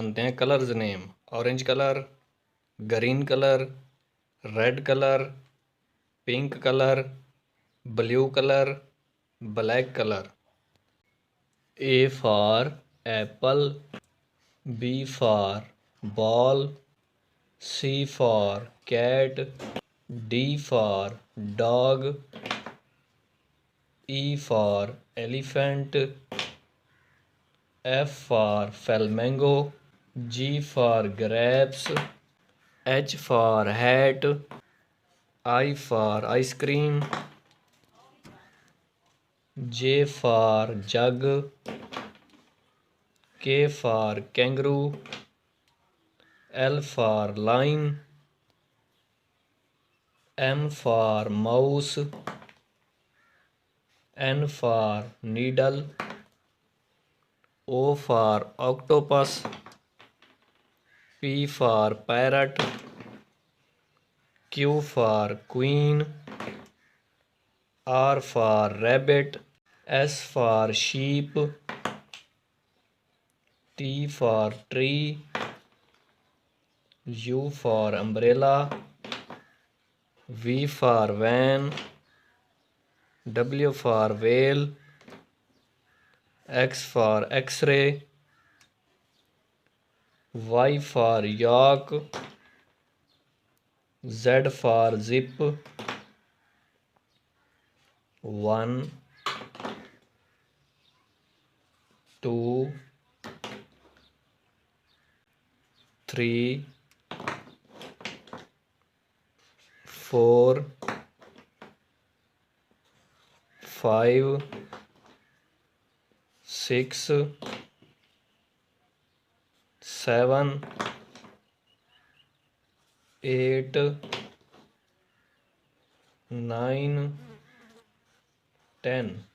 जानते हैं colours name. Orange colour, green colour, red colour, pink colour, blue colour, black colour. A for apple, B for ball, C for cat, D for dog, E for elephant, F for flamingo, G for grapes, H for hat, I for ice cream, J for jug, K for kangaroo, L for lion, M for mouse, N for needle, O for octopus, P for parrot, Q for queen, R for rabbit, S for sheep, T for tree, U for umbrella, V for van, W for whale, X for x-ray, Y for yak, Z for zip. 1 2 3 4 5 6 7 8 9 10